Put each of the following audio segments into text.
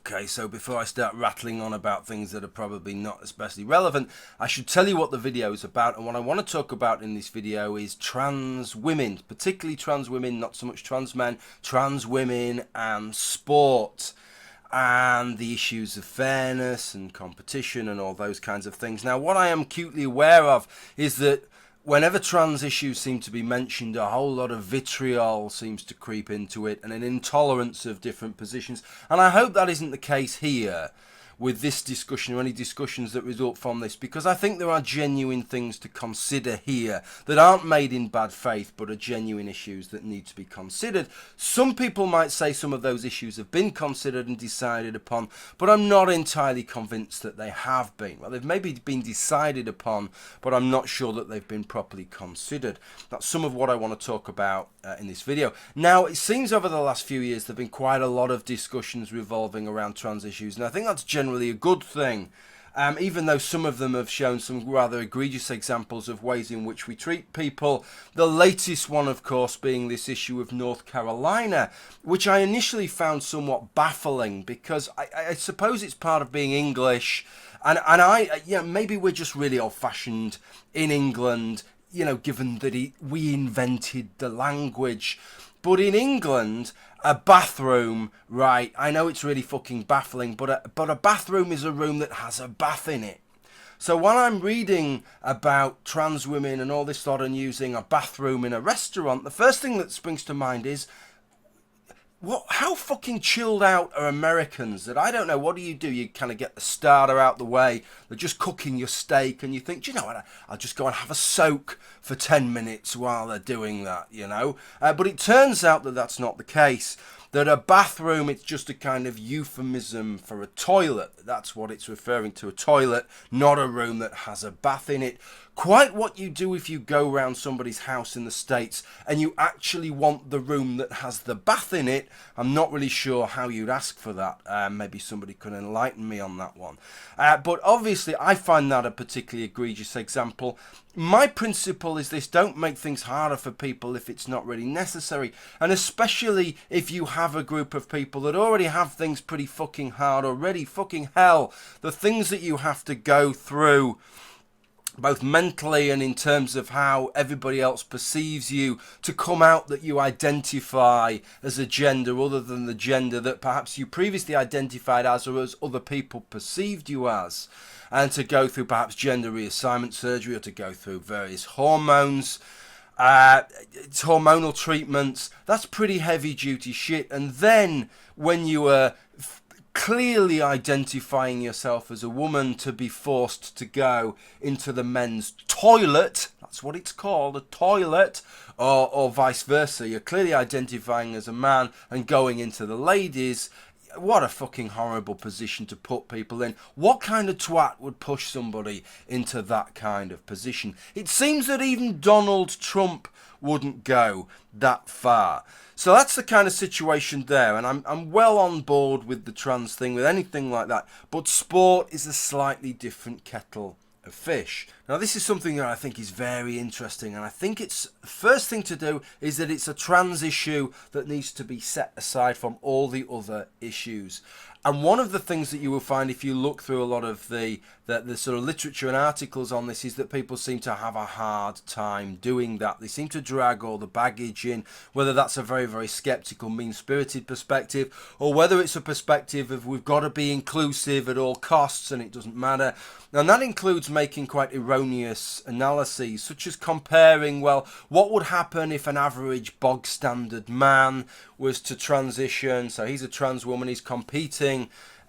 Okay, so before I start rattling on about things that are probably not especially relevant, I should tell you what the video is about. And what I want to talk about in this video is trans women, particularly trans women, not so much trans men, trans women and sport, and the issues of fairness and competition and all those kinds of things. Now, what I am acutely aware of is that whenever trans issues seem to be mentioned, a whole lot of vitriol seems to creep into it and an intolerance of different positions. And I hope that isn't the case here with this discussion or any discussions that result from this, because I think there are genuine things to consider here that aren't made in bad faith but are genuine issues that need to be considered. Some people might say some of those issues have been considered and decided upon, but I'm not entirely convinced that they have been. Well, they've maybe been decided upon, but I'm not sure that they've been properly considered. That's some of what I want to talk about in this video. Now, it seems over the last few years there have been quite a lot of discussions revolving around trans issues, and I think that's generally a good thing, even though some of them have shown some rather egregious examples of ways in which we treat people. The latest one, of course, being this issue of North Carolina, which I initially found somewhat baffling, because I suppose it's part of being English, and maybe we're just really old-fashioned in England, given that we invented the language. But in England, a bathroom, right, I know it's really fucking baffling, but a bathroom is a room that has a bath in it. So when I'm reading about trans women and all this sort of using a bathroom in a restaurant, the first thing that springs to mind is, how fucking chilled out are Americans that, I don't know, what do? You kind of get the starter out the way, they're just cooking your steak, and you think, do you know what, I'll just go and have a soak for 10 minutes while they're doing that, But it turns out that that's not the case. That a bathroom, it's just a kind of euphemism for a toilet. That's what it's referring to, a toilet, not a room that has a bath in it. Quite what you do if you go round somebody's house in the States and you actually want the room that has the bath in it. I'm not really sure how you'd ask for that. Maybe somebody could enlighten me on that one. But obviously I find that a particularly egregious example. My principle is this: don't make things harder for people if it's not really necessary. And especially if you have a group of people that already have things pretty fucking hard already. Fucking hell, the things that you have to go through, both mentally and in terms of how everybody else perceives you, to come out that you identify as a gender other than the gender that perhaps you previously identified as, or as other people perceived you as, and to go through perhaps gender reassignment surgery, or to go through various hormones, hormonal treatments. That's pretty heavy duty shit. And then when you are clearly identifying yourself as a woman, to be forced to go into the men's toilet, that's what it's called, a toilet, or vice versa, you're clearly identifying as a man and going into the ladies. What a fucking horrible position to put people in. What kind of twat would push somebody into that kind of position? It seems that even Donald Trump wouldn't go that far. So that's the kind of situation there, and I'm well on board with the trans thing, with anything like that. But sport is a slightly different kettle of fish. Now, this is something that I think is very interesting, and I think it's the first thing to do is that it's a trans issue that needs to be set aside from all the other issues. And one of the things that you will find if you look through a lot of the sort of literature and articles on this is that people seem to have a hard time doing that. They seem to drag all the baggage in, whether that's a very, very sceptical, mean-spirited perspective, or whether it's a perspective of we've got to be inclusive at all costs and it doesn't matter. And that includes making quite erroneous analyses, such as comparing, well, what would happen if an average bog-standard man was to transition? So he's a trans woman, he's competing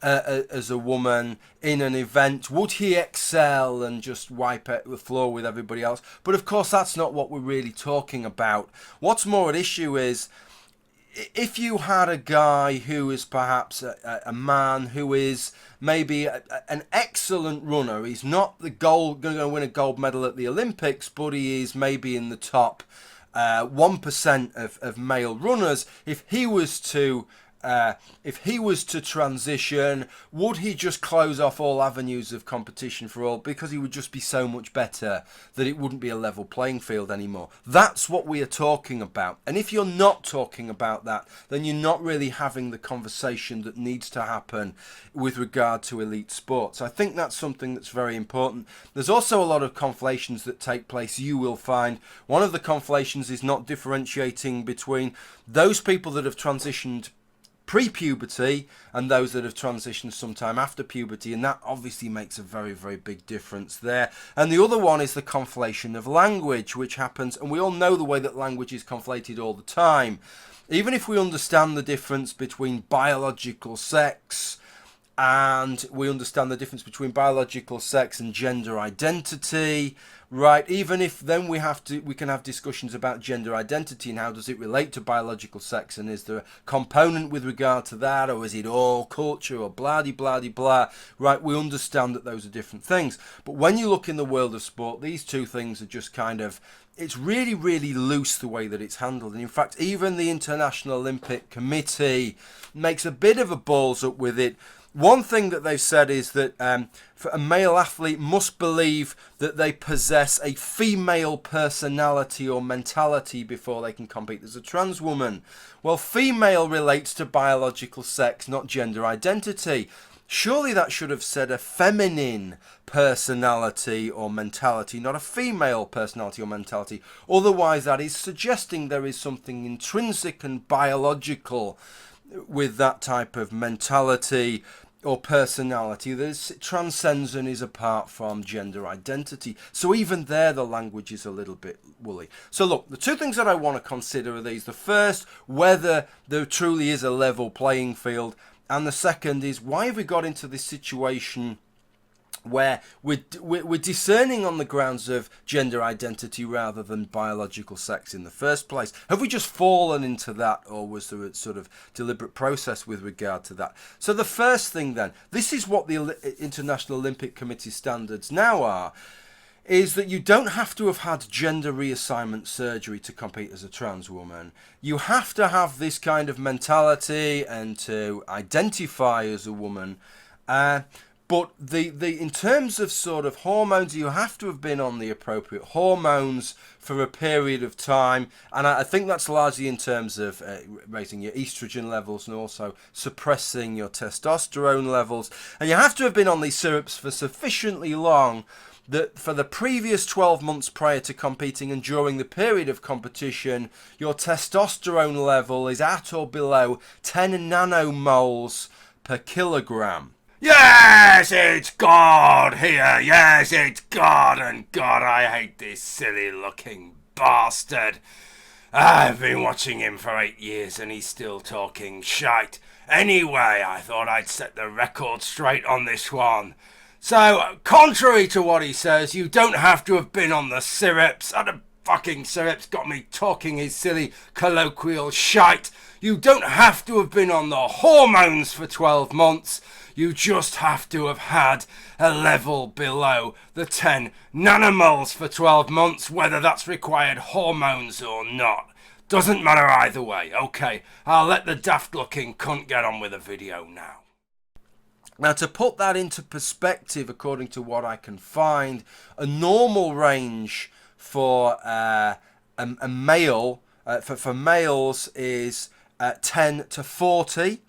as a woman in an event. Would he excel and just wipe the floor with everybody else? But of course, that's not what we're really talking about. What's more at issue is, if you had a guy who is perhaps a man who is maybe an excellent runner, he's not going to win a gold medal at the Olympics, but he is maybe in the top 1% of male runners. If he was to if he was to transition, would he just close off all avenues of competition for all because he would just be so much better that it wouldn't be a level playing field anymore? That's what we are talking about. And if you're not talking about that, then you're not really having the conversation that needs to happen with regard to elite sports. I think that's something that's very important. There's also a lot of conflations that take place. You will find one of the conflations is not differentiating between those people that have transitioned pre-puberty and those that have transitioned sometime after puberty, and that obviously makes a very, very big difference there. And the other one is the conflation of language, which happens, and we all know the way that language is conflated all the time. Even if we understand the difference between biological sex, and we understand the difference between biological sex and gender identity, right? Even if then we can have discussions about gender identity and how does it relate to biological sex, and is there a component with regard to that, or is it all culture, or blah de blah de blah, right? We understand that those are different things. But when you look in the world of sport, these two things are just kind of, it's really, really loose the way that it's handled. And in fact, even the International Olympic Committee makes a bit of a balls up with it. One thing that they've said is that for a male athlete must believe that they possess a female personality or mentality before they can compete as a trans woman. Well, female relates to biological sex, not gender identity. Surely that should have said a feminine personality or mentality, not a female personality or mentality. Otherwise, that is suggesting there is something intrinsic and biological with that type of mentality or personality that transcends and is apart from gender identity. So even there, the language is a little bit woolly. So look, the two things that I want to consider are these. The first, whether there truly is a level playing field. And the second is, why have we got into this situation where we're discerning on the grounds of gender identity rather than biological sex in the first place? Have we just fallen into that, or was there a sort of deliberate process with regard to that? So the first thing then, this is what the International Olympic Committee standards now are, is that you don't have to have had gender reassignment surgery to compete as a trans woman. You have to have this kind of mentality and to identify as a woman. But in terms of sort of hormones, you have to have been on the appropriate hormones for a period of time. And I think that's largely in terms of raising your estrogen levels and also suppressing your testosterone levels. And you have to have been on these syrups for sufficiently long that for the previous 12 months prior to competing and during the period of competition, your testosterone level is at or below 10 nanomoles per kilogram. Yes, it's God here. Yes, it's God, and God, I hate this silly looking bastard. I've been watching him for 8 years and he's still talking shite. Anyway, I thought I'd set the record straight on this one. So, contrary to what he says, you don't have to have been on the syrups. And the fucking syrups got me talking his silly colloquial shite. You don't have to have been on the hormones for 12 months. You just have to have had a level below the 10 nanomoles for 12 months, whether that's required hormones or not. Doesn't matter either way. Okay, I'll let the daft looking cunt get on with the video now. Now, to put that into perspective, according to what I can find, a normal range for a male, for males is 10 to 40,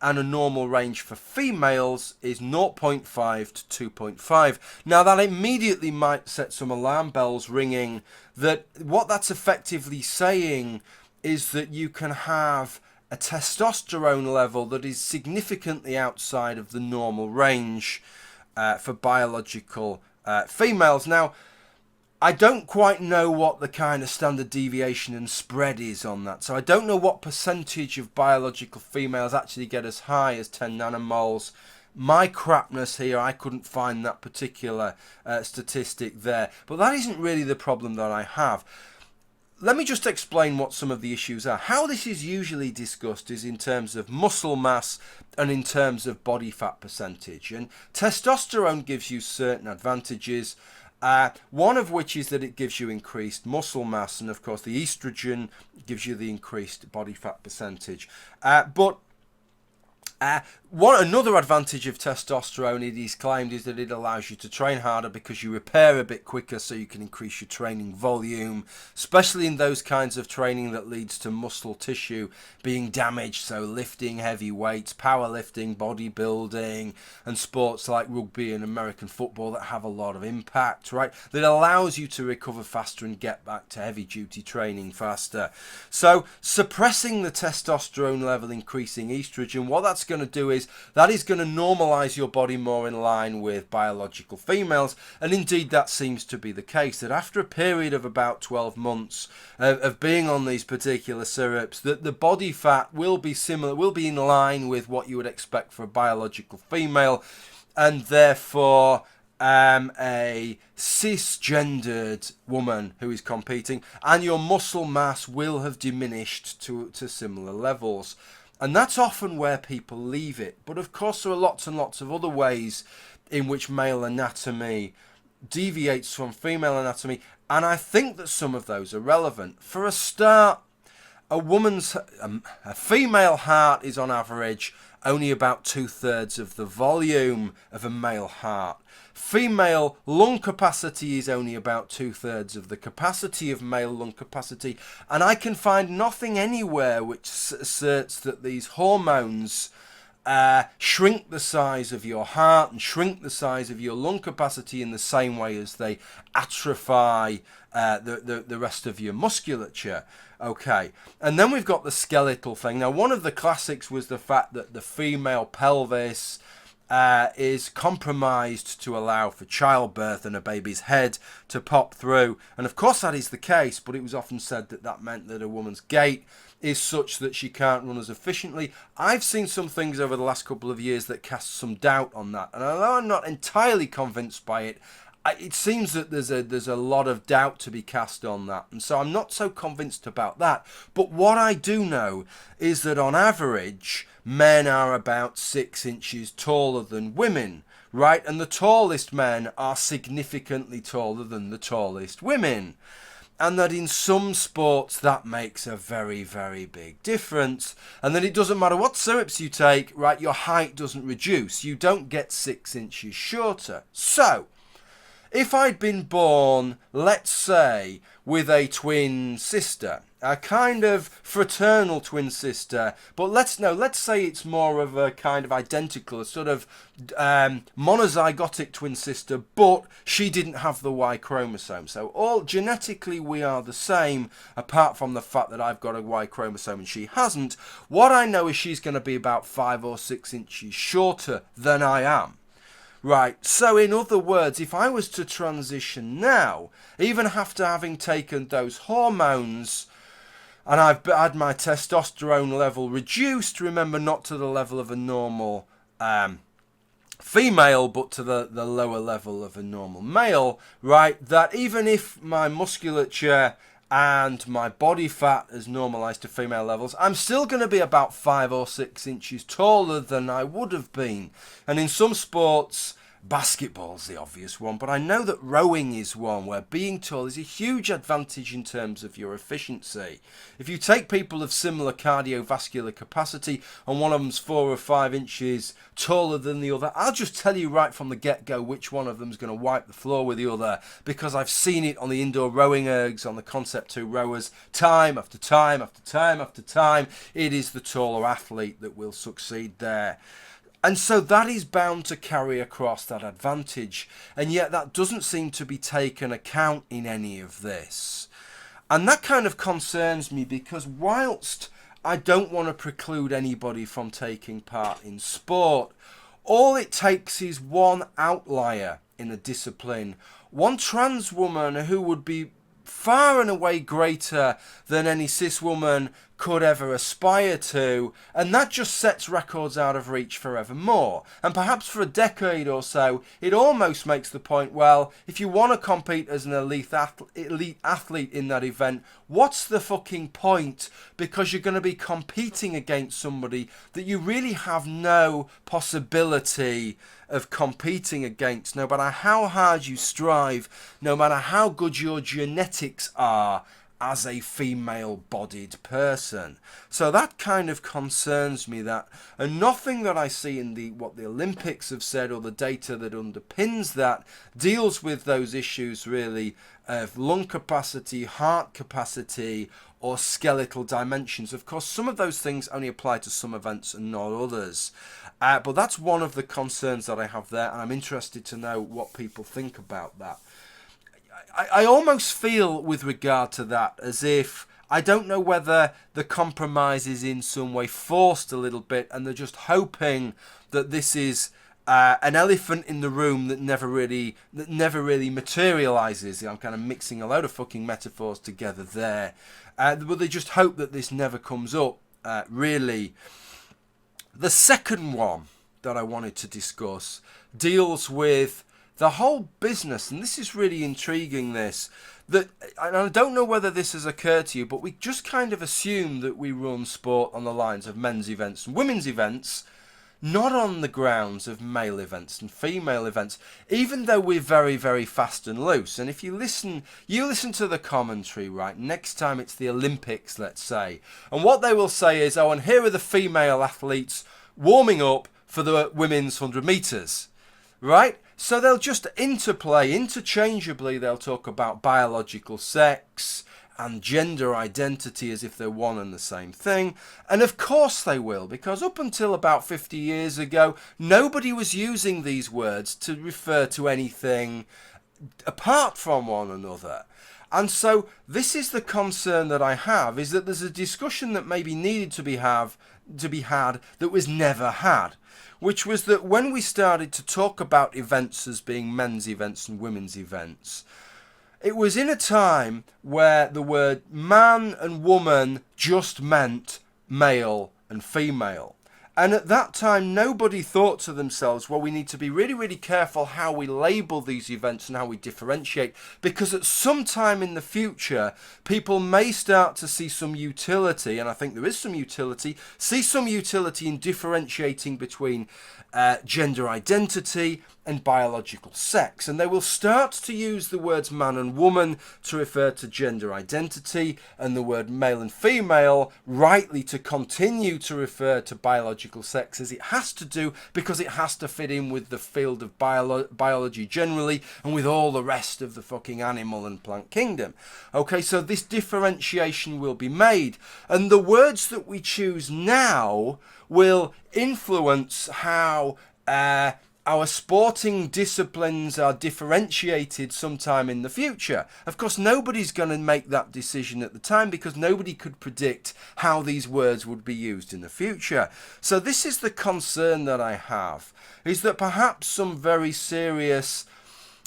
and a normal range for females is 0.5 to 2.5. Now, that immediately might set some alarm bells ringing, that what that's effectively saying is that you can have a testosterone level that is significantly outside of the normal range for biological females. Now, I don't quite know what the kind of standard deviation and spread is on that. So I don't know what percentage of biological females actually get as high as 10 nanomoles. My crapness here, I couldn't find that particular statistic there. But that isn't really the problem that I have. Let me just explain what some of the issues are. How this is usually discussed is in terms of muscle mass and in terms of body fat percentage. And testosterone gives you certain advantages. One of which is that it gives you increased muscle mass, and of course the estrogen gives you the increased body fat percentage. But Another advantage of testosterone, it is claimed, is that it allows you to train harder because you repair a bit quicker, so you can increase your training volume, especially in those kinds of training that leads to muscle tissue being damaged, so lifting heavy weights, powerlifting, bodybuilding, and sports like rugby and American football that have a lot of impact, right? That allows you to recover faster and get back to heavy duty training faster. So suppressing the testosterone level, increasing estrogen, what that's going to do is that is going to normalize your body more in line with biological females, and indeed that seems to be the case, that after a period of about 12 months of being on these particular syrups, that the body fat will be similar, will be in line with what you would expect for a biological female, and therefore a cisgendered woman who is competing, and your muscle mass will have diminished to similar levels. And that's often where people leave it. But of course there are lots and lots of other ways in which male anatomy deviates from female anatomy, and I think that some of those are relevant. For a start, a female heart is on average only about 2/3 of the volume of a male heart. Female lung capacity is only about 2/3 of the capacity of male lung capacity, and I can find nothing anywhere which asserts that these hormones shrink the size of your heart and shrink the size of your lung capacity in the same way as they atrophy the rest of your musculature. Okay, and then we've got the skeletal thing. Now, one of the classics was the fact that the female pelvis is compromised to allow for childbirth and a baby's head to pop through. And of course that is the case, but it was often said that that meant that a woman's gait is such that she can't run as efficiently. I've seen some things over the last couple of years that cast some doubt on that, and although I'm not entirely convinced by it, it seems that there's a lot of doubt to be cast on that, and so I'm not so convinced about that. But what I do know is that on average, men are about 6 inches taller than women, right? And the tallest men are significantly taller than the tallest women. And that in some sports that makes a very, very big difference. And that it doesn't matter what syrups you take, right? Your height doesn't reduce. You don't get 6 inches shorter. So, if I'd been born, let's say, with a twin sister, a kind of fraternal twin sister, but let's say it's more of a kind of identical, a sort of monozygotic twin sister, but she didn't have the Y chromosome. So all genetically we are the same, apart from the fact that I've got a Y chromosome and she hasn't. What I know is she's going to be about 5 or 6 inches shorter than I am. Right, so in other words, if I was to transition now, even after having taken those hormones, and I've had my testosterone level reduced, remember, not to the level of a normal female, but to the lower level of a normal male, right, that even if my musculature and my body fat is normalized to female levels, I'm still going to be about 5 or 6 inches taller than I would have been. And in some sports, basketball's the obvious one, but I know that rowing is one where being tall is a huge advantage in terms of your efficiency. If you take people of similar cardiovascular capacity and one of them's 4 or 5 inches taller than the other, I'll just tell you right from the get-go which one of them's going to wipe the floor with the other, because I've seen it on the indoor rowing ergs, on the Concept 2 rowers, time after time after time after time. It is the taller athlete that will succeed there. And so that is bound to carry across that advantage, and yet that doesn't seem to be taken account in any of this. And that kind of concerns me, because whilst I don't want to preclude anybody from taking part in sport, all it takes is one outlier in a discipline, one trans woman who would be far and away greater than any cis woman could ever aspire to, and that just sets records out of reach forevermore. And perhaps for a decade or so, it almost makes the point, well, if you want to compete as an elite athlete in that event, what's the fucking point? Because you're going to be competing against somebody that you really have no possibility of competing against, no matter how hard you strive, no matter how good your genetics are. as a female-bodied person. So that kind of concerns me, that, and nothing that I see in what the Olympics have said or the data that underpins that deals with those issues really of lung capacity, heart capacity, or skeletal dimensions. Of course, some of those things only apply to some events and not others. But that's one of the concerns that I have there, and I'm interested to know what people think about that. I almost feel with regard to that as if, I don't know whether the compromise is in some way forced a little bit and they're just hoping that this is an elephant in the room that never really materializes. I'm kind of mixing a load of fucking metaphors together there. But they just hope that this never comes up, really. The second one that I wanted to discuss deals with the whole business, and this is really intriguing, and I don't know whether this has occurred to you, but we just kind of assume that we run sport on the lines of men's events and women's events, not on the grounds of male events and female events, even though we're very, very fast and loose. And if you listen to the commentary, right, next time it's the Olympics, let's say, and what they will say is, oh, and here are the female athletes warming up for the women's 100 metres, right? So they'll just interchangeably, they'll talk about biological sex and gender identity as if they're one and the same thing. And of course they will, because up until about 50 years ago, nobody was using these words to refer to anything apart from one another. And so this is the concern that I have, is that there's a discussion that maybe needed to be had that was never had, which was that when we started to talk about events as being men's events and women's events, it was in a time where the word man and woman just meant male and female. And at that time, nobody thought to themselves, well, we need to be really, really careful how we label these events and how we differentiate, because at some time in the future, people may start to see some utility, and I think there is some utility, in differentiating between gender identity and biological sex. And they will start to use the words man and woman to refer to gender identity, and the word male and female rightly to continue to refer to biological sex, as it has to do, because it has to fit in with the field of biology generally and with all the rest of the fucking animal and plant kingdom. Okay, so this differentiation will be made, and the words that we choose now will influence how our sporting disciplines are differentiated sometime in the future. Of course, nobody's going to make that decision at the time, because nobody could predict how these words would be used in the future. So this is the concern that I have, is that perhaps some very serious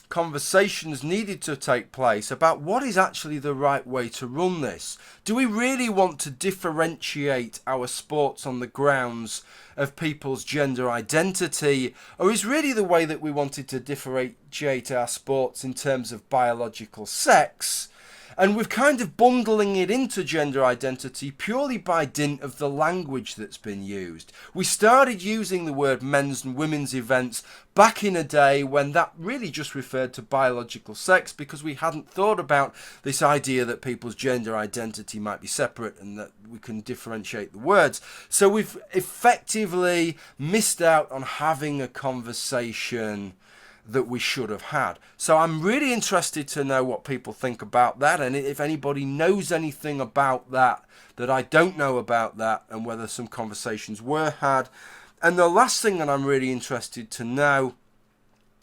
conversations needed to take place about what is actually the right way to run this. Do we really want to differentiate our sports on the grounds of people's gender identity, or is really the way that we wanted to differentiate our sports in terms of biological sex? And we're kind of bundling it into gender identity purely by dint of the language that's been used. We started using the word men's and women's events back in a day when that really just referred to biological sex, because we hadn't thought about this idea that people's gender identity might be separate and that we can differentiate the words. So we've effectively missed out on having a conversation that we should have had. So I'm really interested to know what people think about that, and if anybody knows anything about that I don't know about that, and whether some conversations were had. And the last thing that I'm really interested to know,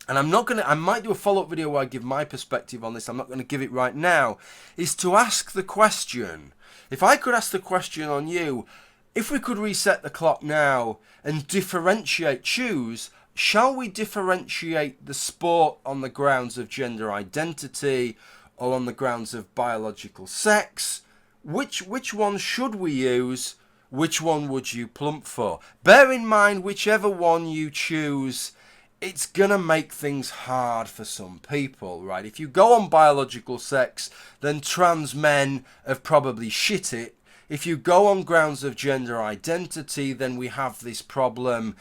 and I might do a follow-up video where I give my perspective on this, I'm not going to give it right now, is to ask the question, if I could ask the question on you, if we could reset the clock now and choose, shall we differentiate the sport on the grounds of gender identity or on the grounds of biological sex? Which one should we use? Which one would you plump for? Bear in mind, whichever one you choose, it's going to make things hard for some people, right? If you go on biological sex, then trans men have probably shit it. If you go on grounds of gender identity, then we have this problem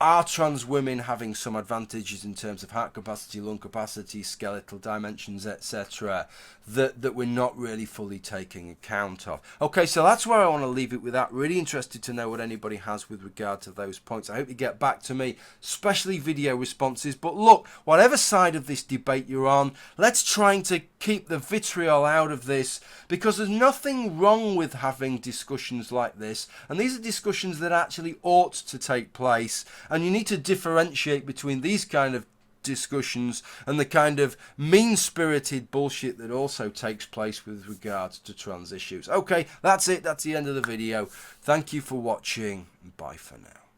are trans women having some advantages in terms of heart capacity, lung capacity, skeletal dimensions, etc., that we're not really fully taking account of? Okay, so that's where I want to leave it with that. Really interested to know what anybody has with regard to those points. I hope you get back to me, especially video responses. But look, whatever side of this debate you're on, let's try to keep the vitriol out of this, because there's nothing wrong with having discussions like this, and these are discussions that actually ought to take place, and you need to differentiate between these kind of discussions and the kind of mean-spirited bullshit that also takes place with regards to trans issues. Okay, that's it. That's the end of the video. Thank you for watching. Bye for now.